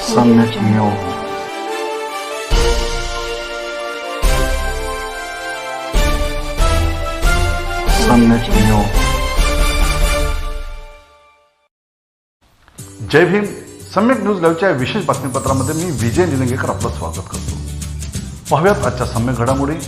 सम्यक म्यो सम्यक म्यो। जय भीम। सम्यक न्यूज लाईव्हच्या विशेष बातमीपत्रामध्ये मी विजय निलंगेकर आपलं स्वागत करतो। पाहूयात आजच्या सम्यक घडामोडी।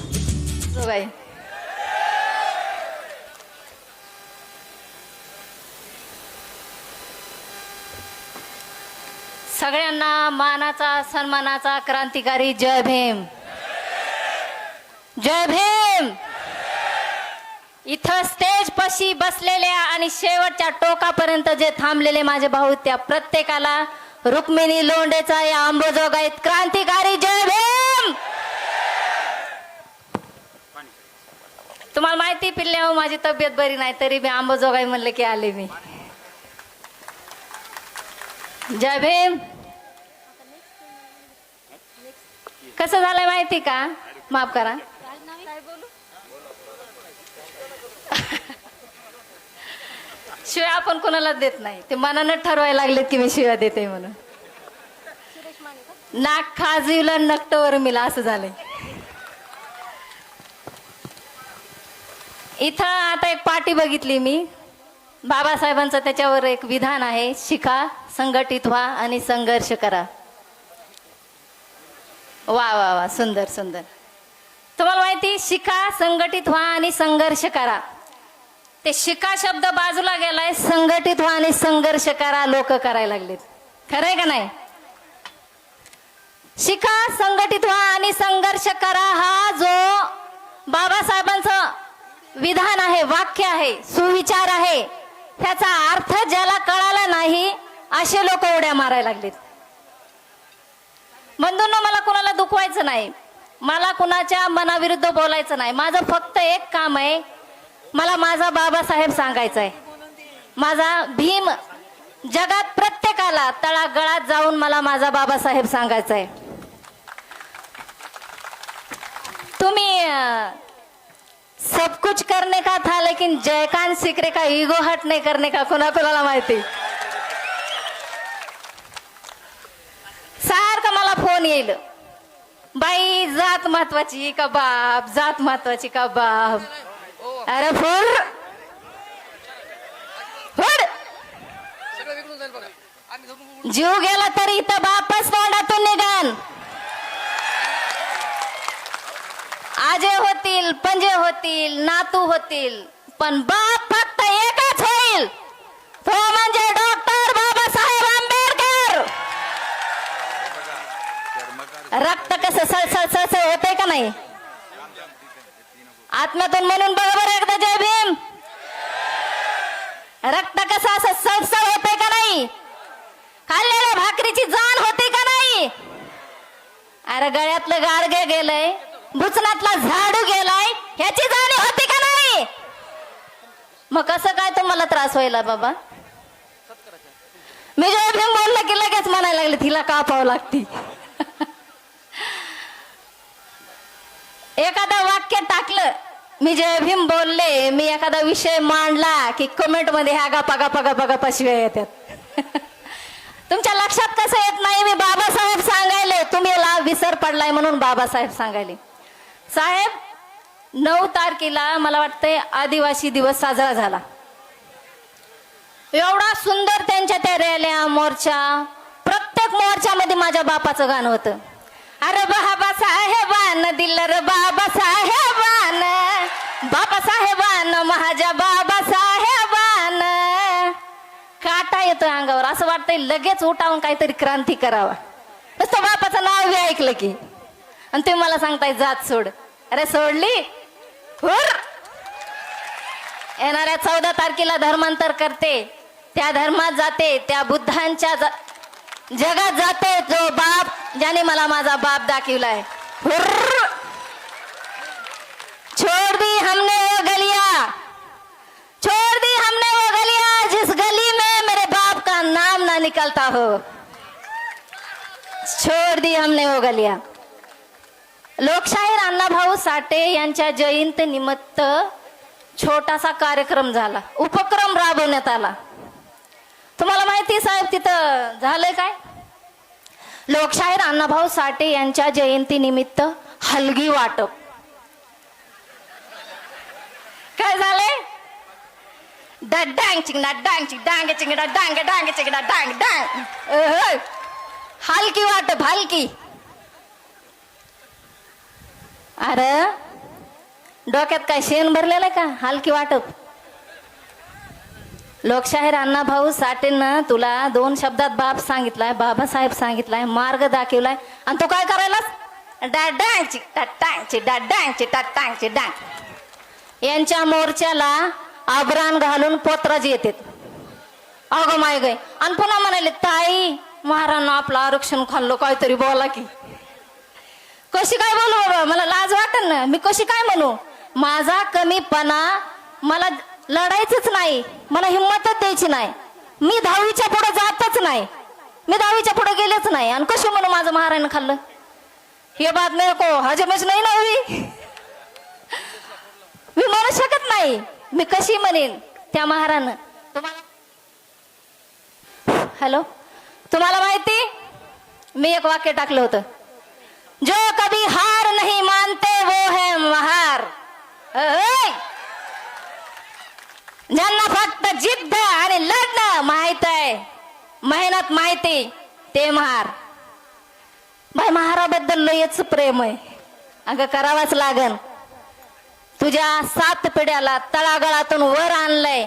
सगळ्यांना मानाचा सन्मानाचा क्रांतिकारी जय भीम। जय भीम। इथं स्टेज पशी बसलेल्या आणि शेवटच्या टोकापर्यंत जे थांबलेले माझे भाऊ, त्या प्रत्येकाला रुक्मिणी लोंढेचा या अंबाजोगाईत क्रांतिकारी जय भीम। तुम्हाला माहिती पिल्ल्या, माझी तब्येत बरी नाही तरी मी अंबाजोगाई म्हणलं की आले मी। जय भीम। कसं झालंय माहिती का? माफ करा, शिवाय आपण कोणाला देत नाही, ते मनानं ठरवायला लागलेत की मी शिव्या देते म्हणून। नाक खाजविला नकटवर मिला असं झालंय। इथं आता एक पाटी बघितली मी, बाबासाहेबांचं त्याच्यावर एक विधान आहे, शिका, संघटित व्हा आणि संघर्ष करा। वा वा वा, सुंदर सुंदर। तुम्हाला माहिती, शिका, संघटित व्हा आणि संघर्ष करा। ते शिका शब्द बाजूला गेलाय, संघटित व्हा आणि संघर्ष करा लोक करायला लागलेत। खरंय का नाही? शिका, संघटित व्हा आणि संघर्ष करा हा जो बाबासाहेबांचं विधान आहे, वाक्य आहे, सुविचार आहे, त्याचा अर्थ ज्याला कळाला नाही असे लोक उड्या मारायला लागलेत। बंधूंनो, मला कुणाला दुखवायचं नाही, मला कुणाच्या मनाविरुद्ध बोलायचं नाही। माझं फक्त एक काम आहे, मला माझा बाबासाहेब सांगायचा आहे। माझा भीम जगात प्रत्येकाला तळागळात जाऊन मला माझा बाबासाहेब सांगायचा आहे। तुम्ही सब कुछ करने का था लेकिन जयकांत सिकरे का ईगो हट नहीं करने का, कोणाला माहिती? सारखा मला फोन येईल, बाई जात महत्वाची का बाप, जात महत्वाची का बाप। अरे फोड जीव गेला तरी इथं बापच तोंडातून निघान। आजे होतील, पंजे होतील, नातू होतील, पण बाप फक्त एकच होईल, तो म्हणजे डॉक्टर बाबासाहेब आंबेडकर। रक्त कसं सळसळ होतंय का नाही आत्म्यातून? म्हणून बरोबर एकदा जय भीम। रक्त कसं असं सळसळ होतंय का नाही? खाल्लेल्या भाकरीची जाण होते का नाही? अरे गळ्यातलं गाडगे गेलंय, भुचनातला झाडू गेलाय, ह्याची जाणीव होती का नाही? मग कसं काय तुम्हाला त्रास व्हायला बाबा? मी जय भीम बोललं की लगेच म्हणायला लागले तिला कापावं लागती। एखादा वाक्य टाकलं, मी जय भीम बोलले, मी एखादा विषय मांडला की कमेंट मध्ये ह्या गपा गपा गपा गपा शिव्या येतात। तुमच्या लक्षात कसं येत नाही मी बाबासाहेब सांगायले, तुम्ही विसर पडलाय म्हणून बाबासाहेब सांगायले। साहेब, 9 तारखेला मला वाटतंय आदिवासी दिवस साजरा झाला। एवढा सुंदर त्यांच्या त्या रॅल्या, मोर्चा, प्रत्येक मोर्चामध्ये माझ्या बापाचं गाणं होतं। अरे बाबासाहेबान दिलं रे बाबासाहेबान, बाबासाहेबान माझ्या बाबासाहेबान। काटा येतोय अंगावर, असं वाटतंय लगेच उठावून काहीतरी क्रांती करावा। नुसतं बापाचं नाव बी ऐकलं की, आणि तुम्ही मला सांगताय जात सोड। अरे सोडली हुर। येणाऱ्या 14 तारखेला धर्मांतर करते, त्या धर्मात जाते, त्या बुद्धांच्या जगात जाते, जो बाप ज्याने मला माझा बाप दाखवलाय। छोड़ दी हमने वो गलियां, छोड़ दी हमने वो गलियां जिस गली में मेरे बाप का नाम ना निकलता हो। छोड़ दी हमने वो गलियां। लोकशाहीर अण्णाभाऊ साठे यांच्या जयंती निमित्त छोटासा कार्यक्रम झाला, उपक्रम राबवण्यात आला। तुम्हाला माहिती साहेब तिथं झालंय काय? लोकशाहीर अण्णाभाऊ साठे यांच्या जयंतीनिमित्त हलगी वाटप. काय झालंय? डांग चिंगडा डांग चिंग डांग चिंगडा डांग डांग चिंगडा डांग डांग. हलकी वाटप हलकी. अरे डोक्यात काय शेण भरलेलं का? हलकी वाटप. लोकशाहीर अण्णाभाऊ साठेंना तुला 2 शब्दात बाप सांगितलाय, बाबासाहेब सांगितलाय, मार्ग दाखवलाय, आणि तू काय करायलास? डांगची टाटांची डांगची टाटांची डांग. यांच्या मोर्चाला आभरण घालून पोत्राज येतात. अगं माय गय. आणि पुन्हा म्हणाले ताई महाराजांना आपलं आरक्षण खाल्लं, काहीतरी बोला की. कशी काय बोलू बाबा? मला लाज वाटेल ना. मी कशी काय म्हणू? माझा कमीपणा मला लढायचंच नाही, मला हिंमतच द्यायची नाही. मी 10वीच्या पुढे जातच नाही, मी 10वीच्या पुढे गेलेच नाही. आणि कशी म्हणू माझं महाराजांना खाल्लं? हे बात मेरे को हजमच नाही ना हुई. मी म्हणू शकत नाही. मी कशी म्हणेन त्या महारानं? तुम्हाला हॅलो, तुम्हाला माहिती मी एक वाक्य टाकलं होतं, जो कभी हार नहीं मानते वो है महार. ज्यांना फक्त जिद्द आणि लढणं माहित आहे, मेहनत माहिती, ते महार. बाई महाराबद्दल लयच प्रेम आहे. अगं करावाच लागन. तुझ्या 7 पिढ्याला तळागळातून वर आणलंय,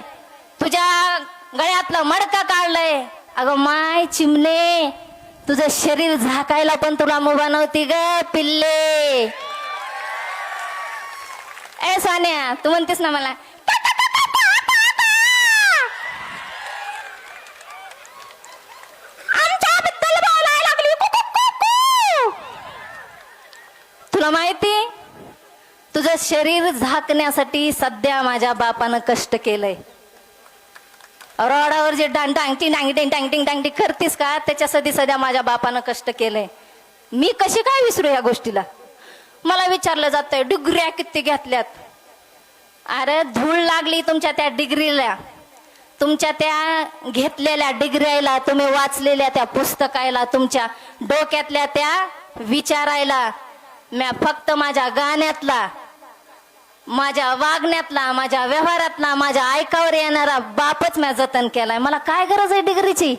तुझ्या गळ्यातलं मडकं काढलंय. अगं माय चिमणे, तुझं शरीर झाकायला पण तुला मुभा नव्हती ग पिल्ले. ए सान्या, तू म्हणतेस ना मला आमच्याबद्दल बोलायला लागली. तुला माहिती, तुझं शरीर झाकण्यासाठी सध्या माझ्या बापानं कष्ट केलंय. रोडावर जे डांगटी डांगटिंग डांगटिंग डांगटी करतीस का, त्याच्यासाठी सध्या माझ्या बापानं कष्ट केलंय. मी कशी काय विसरू या गोष्टीला? मला विचारलं जातंय डिग्र्या किती घेतल्यात. अरे धूळ लागली तुमच्या त्या डिग्रीला, तुमच्या त्या घेतलेल्या डिग्र्याला, तुम्ही वाचलेल्या त्या पुस्तकाला, तुमच्या डोक्यातल्या त्या विचारायला. म्या फक्त माझ्या गाण्यातला, माझ्या वागण्यातला, माझ्या व्यवहारातला, माझ्या ऐकावर येणारा बापच म्या जतन केलाय. मला काय गरज आहे डिग्रीची?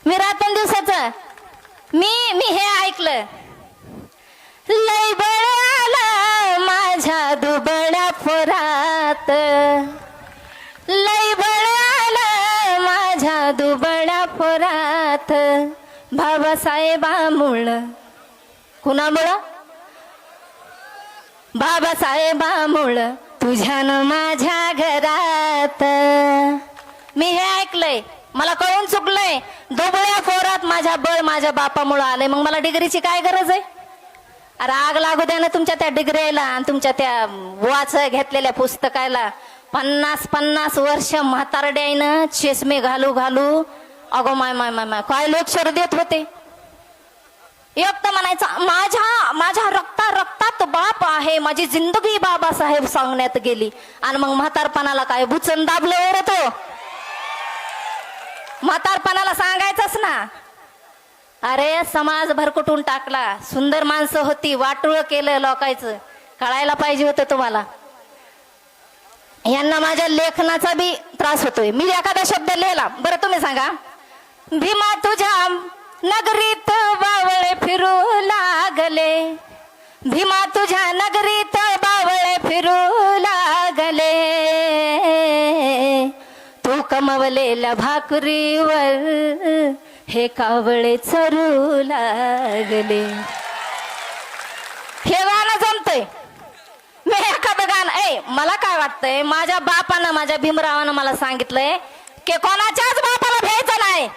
मी रात्र दिवसाचं मी हे ऐकलं, लय बळ आलं माझ्या दुबळ्या पोरात, लय बळ आलं माझ्या दुबळ्या पोरात. बाबासाहेबामुळं. कुणामुळं? बाबासाहेबामुळं तुझ्यानं माझ्या घरात. मी हे ऐकलंय, मला कळून चुकलंय. दुबळ्या पोरात माझ्या बळ माझ्या बापामुळं आलंय. मग मला डिग्रीची काय गरज आहे? अरे आग लागू द्या ना तुमच्या त्या डिग्रीला आणि तुमच्या त्या वाच घेतलेल्या पुस्तकाला. 50-50 वर्ष म्हातारड्यानं चष्मे घालू घालू अगो माय माय माय माय काय लेक्चर देत होते. एक तर म्हणायचा माझ्या रक्तात बाप आहे, माझी जिंदगी बाबासाहेब सांगण्यात गेली. आणि मग म्हातारपणाला काय बुचन दाबलं रे तो? म्हातारपणाला सांगायचंच ना. अरे समाज भरकुटून टाकला. सुंदर माणसं होती, वाटुळ केलं लोकांचं. कळायला पाहिजे होतं तुम्हाला. यांना माझ्या लेखनाचा बी त्रास होतोय. मी एखादा शब्द लिहिला, बरं तुम्ही सांगा. भीमा तुझ्या नगरीत बावळे फिरू लागले, भीमा तुझ्या नगरीत बावळे फिरू लागले, तू कमवलेल्या भाकरीवर हे कावळे चरू लागले. हे गाणं जमतंय. मी एखादं गाणं मला काय वाटतंय, माझ्या बापानं, माझ्या भीमरावानं मला सांगितलंय की कोणाच्याच बापाला भ्यायचं नाही,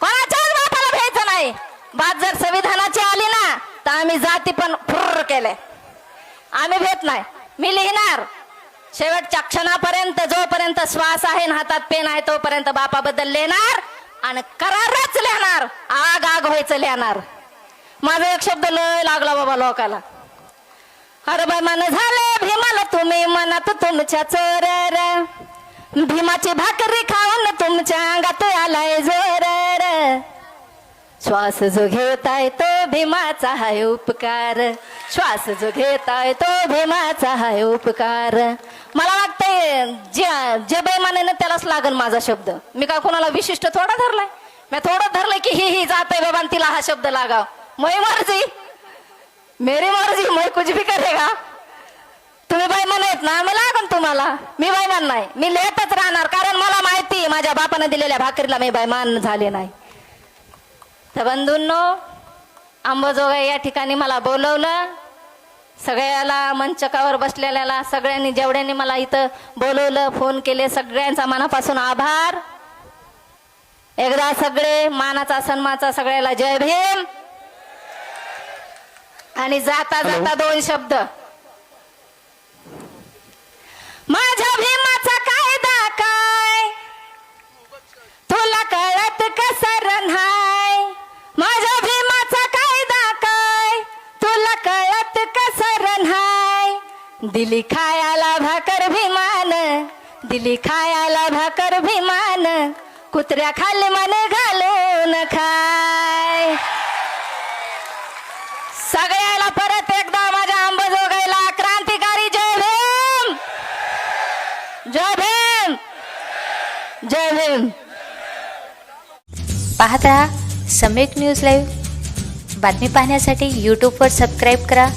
कोणाच्याच बापाला भ्यायचं नाही. बात जर संविधानाची आली ना तर आम्ही जाती पण फुर्र केले. आम्ही भेट नाही. मी लिहिणार शेवटच्या क्षणापर्यंत, जोपर्यंत श्वास आहे हातात पेन आहे तोपर्यंत बापाबद्दल लिहिणार आणि करारच लिहिणार. आग आग व्हायचं लिहिणार. माझा एक शब्द लय लागला बाबा लोकाला. अरे बाय मन झाले भीमाला तुम्ही मनात तुमच्या चोर, भीमाची भाकरी खाऊन तुमच्या अंगात आलाय जोर. श्वास जो घेताय तो भीमाचा हाय उपकार, श्वास जो घेताय तो भीमाचा हाय उपकार. मला वाटतंय जे बेमाने त्यालाच लागन माझा शब्द. मी काय कोणाला विशिष्ट थोडा धरलाय, मी थोडं धरलंय की ही जाते बाबा तिला हा शब्द लागाव. मै मर्जी मेरी मर्जी, मै कुछ भी करेगा. तुम्ही बैमान आहेत ना, मी लागन तुम्हाला. मी बैमान नाही, मी लेतच राहणार, कारण मला माहिती माझ्या बापाने दिलेल्या भाकरीला मी बैमान झाले नाही. तर बंधूंनो, अंबाजोगाई या ठिकाणी मला बोलवलं. सगळ्याला मंचकावर बसलेल्याला सगळ्यांनी जेवढ्यांनी मला इथं बोलवलं, फोन केले, सगळ्यांचा मनापासून आभार. एकदा सगळे मानाचा सन्मानाचा सगळ्याला जय भीम. आणि जाता जाता दोन शब्द. माझ्या भीमाचा कायदा काय तुला कळत कसं नाही. माझ्या भीमाचा कायदा काय तुला कळत कसं नाही. दिली खायाला भाकर भीमान, दिली खायाला भाकर भीमान, कुत्र्या खाली मन घालून खाय. सगळ्याला परत एकदा माझ्या अंबाजोगाईला क्रांतिकारी जय भीम, जय भीम, जय भीम. पाहत रहा सम्यक न्यूज लाईव्ह. बातमी पाहण्यासाठी यूट्यूबवर सबस्क्राईब करा.